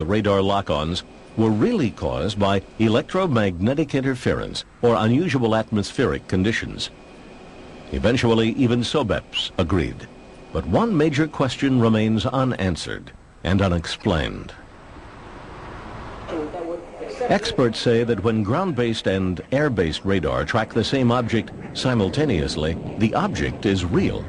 The radar lock-ons were really caused by electromagnetic interference or unusual atmospheric conditions. Eventually, even SOBEPs agreed. But one major question remains unanswered and unexplained. Experts say that when ground-based and air-based radar track the same object simultaneously, the object is real.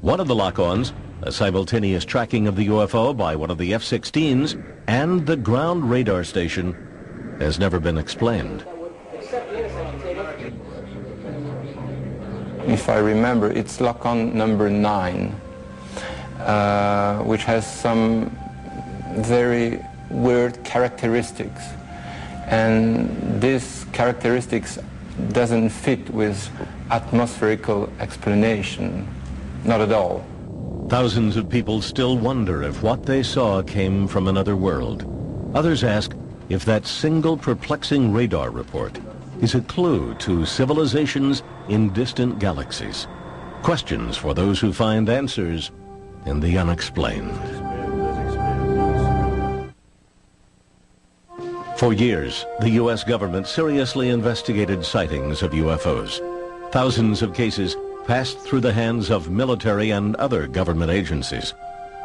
One of the lock-ons, a simultaneous tracking of the UFO by one of the F-16s and the ground radar station, has never been explained. If I remember, it's lock-on number 9, which has some very weird characteristics. And these characteristics doesn't fit with atmospherical explanation, not at all. Thousands of people still wonder if what they saw came from another world. Others ask if that single perplexing radar report is a clue to civilizations in distant galaxies. Questions for those who find answers in the unexplained. For years, the U.S. government seriously investigated sightings of UFOs. Thousands of cases passed through the hands of military and other government agencies.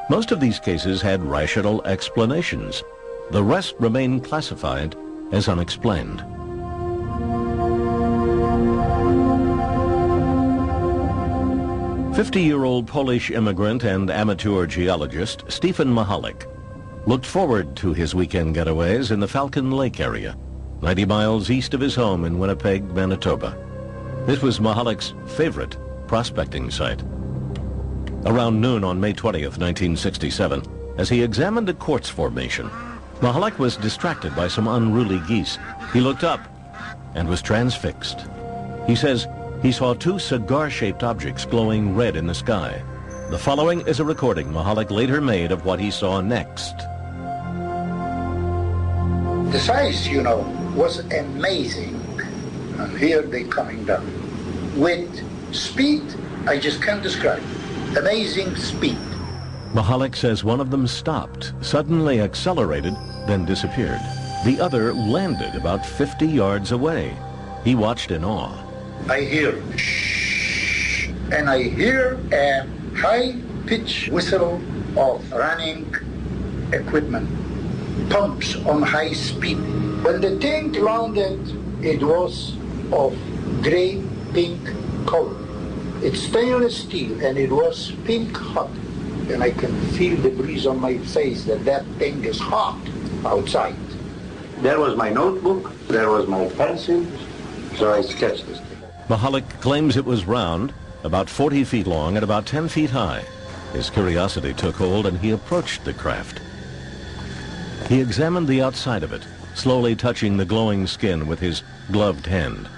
Most of these cases had rational explanations. The rest remained classified as unexplained. "50-year-old Polish immigrant and amateur geologist Stephen Mahalik looked forward to his weekend getaways in the Falcon Lake area, 90 miles east of his home in Winnipeg, Manitoba. This was Mahalik's favorite prospecting site. Around noon on May 20th, 1967, as he examined a quartz formation, Mahalik was distracted by some unruly geese. He looked up and was transfixed. He says he saw two cigar-shaped objects glowing red in the sky. The following is a recording Mahalik later made of what he saw next. The size, was amazing. And here they're coming down. With speed, I just can't describe. Amazing speed. Mahalik says one of them stopped, suddenly accelerated, then disappeared. The other landed about 50 yards away. He watched in awe. I hear shh, and I hear a high-pitched whistle of running equipment, pumps on high speed. When the tank landed, it was of gray-pink color. It's stainless steel, and it was pink hot. And I can feel the breeze on my face that thing is hot outside. There was my notebook, there was my pencil, so I sketched this thing. Mahalik claims it was round, about 40 feet long and about 10 feet high. His curiosity took hold and he approached the craft. He examined the outside of it, slowly touching the glowing skin with his gloved hand.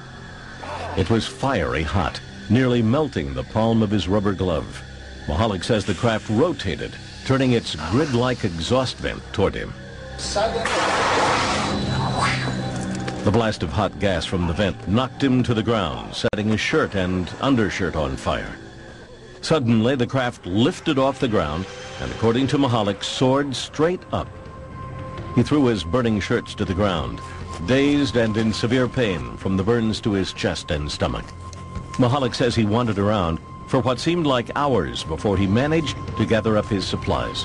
It was fiery hot, nearly melting the palm of his rubber glove. Mahalik says the craft rotated, turning its grid-like exhaust vent toward him. The blast of hot gas from the vent knocked him to the ground, setting his shirt and undershirt on fire. Suddenly, the craft lifted off the ground and, according to Mahalik, soared straight up. He threw his burning shirts to the ground, dazed and in severe pain from the burns to his chest and stomach. Mahalik says he wandered around for what seemed like hours before he managed to gather up his supplies.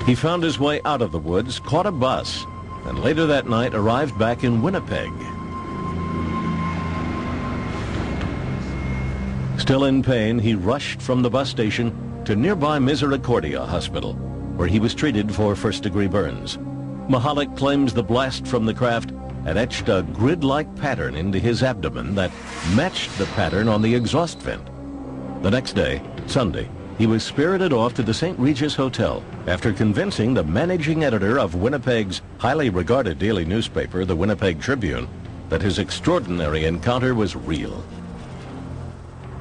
He found his way out of the woods, caught a bus, and later that night arrived back in Winnipeg. Still in pain, he rushed from the bus station to nearby Misericordia Hospital, where he was treated for first-degree burns. Mahalik claims the blast from the craft had etched a grid-like pattern into his abdomen that matched the pattern on the exhaust vent. The next day, Sunday, he was spirited off to the St. Regis Hotel after convincing the managing editor of Winnipeg's highly regarded daily newspaper, the Winnipeg Tribune, that his extraordinary encounter was real.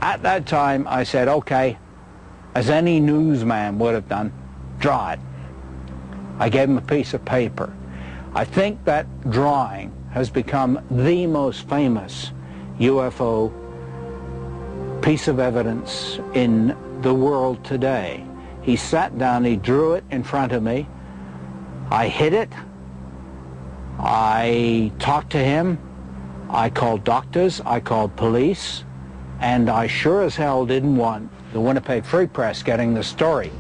At that time, I said, okay, as any newsman would have done, draw it. I gave him a piece of paper. I think that drawing has become the most famous UFO piece of evidence in the world today. He sat down, he drew it in front of me. I hid it. I talked to him. I called doctors, I called police, and I sure as hell didn't want the Winnipeg Free Press getting the story.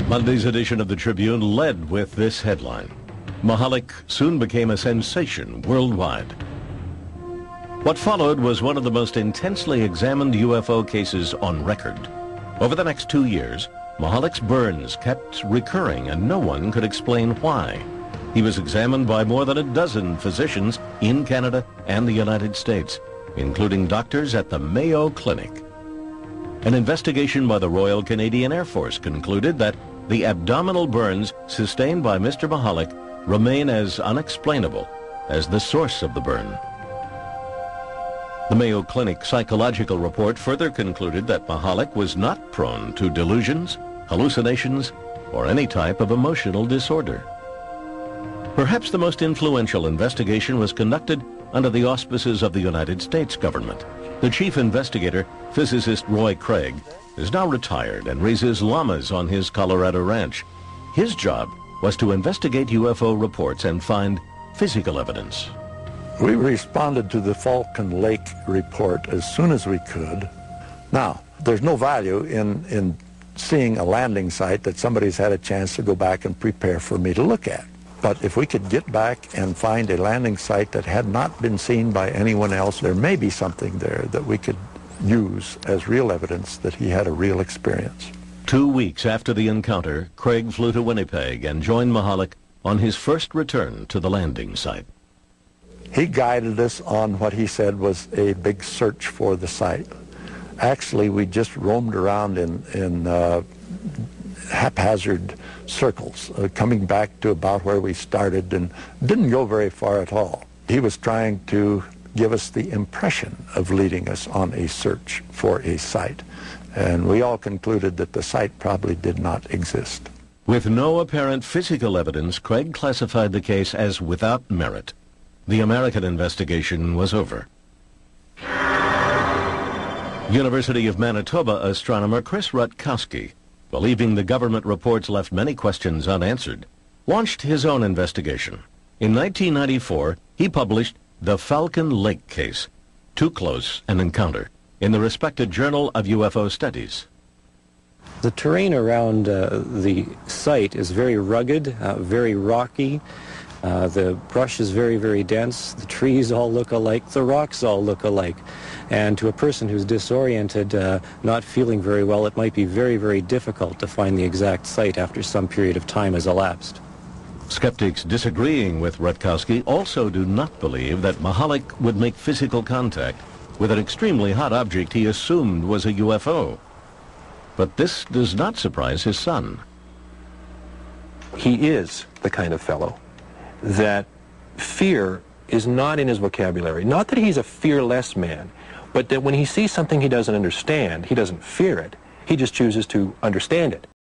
Monday's edition of the Tribune led with this headline. Mahalik soon became a sensation worldwide. What followed was one of the most intensely examined UFO cases on record. Over the next 2 years, Mahalik's burns kept recurring and no one could explain why. He was examined by more than a dozen physicians in Canada and the United States, including doctors at the Mayo Clinic. An investigation by the Royal Canadian Air Force concluded that the abdominal burns sustained by Mr. Mahalik remain as unexplainable as the source of the burn. The Mayo Clinic psychological report further concluded that Mahalik was not prone to delusions, hallucinations, or any type of emotional disorder. Perhaps the most influential investigation was conducted under the auspices of the United States government. The chief investigator, physicist Roy Craig, is now retired and raises llamas on his Colorado ranch. His job was to investigate UFO reports and find physical evidence. We responded to the Falcon Lake report as soon as we could. Now, there's no value in seeing a landing site that somebody's had a chance to go back and prepare for me to look at. But if we could get back and find a landing site that had not been seen by anyone else, there may be something there that we could use as real evidence that he had a real experience. 2 weeks after the encounter, Craig flew to Winnipeg and joined Mahalik on his first return to the landing site. He guided us on what he said was a big search for the site. Actually, we just roamed around in haphazard circles, coming back to about where we started and didn't go very far at all. He was trying to give us the impression of leading us on a search for a site. And we all concluded that the site probably did not exist. With no apparent physical evidence, Craig classified the case as without merit. The American investigation was over. University of Manitoba astronomer Chris Rutkowski, believing the government reports left many questions unanswered, launched his own investigation. In 1994, he published The Falcon Lake Case, Too Close an Encounter, in the respected Journal of UFO Studies. The terrain around the site is very rugged, very rocky. The brush is very, very dense. The trees all look alike. The rocks all look alike. And to a person who's disoriented, not feeling very well, it might be very, very difficult to find the exact site after some period of time has elapsed. Skeptics disagreeing with Rutkowski also do not believe that Mahalik would make physical contact with an extremely hot object he assumed was a UFO. But this does not surprise his son. He is the kind of fellow that fear is not in his vocabulary. Not that he's a fearless man, but that when he sees something he doesn't understand, he doesn't fear it. He just chooses to understand it.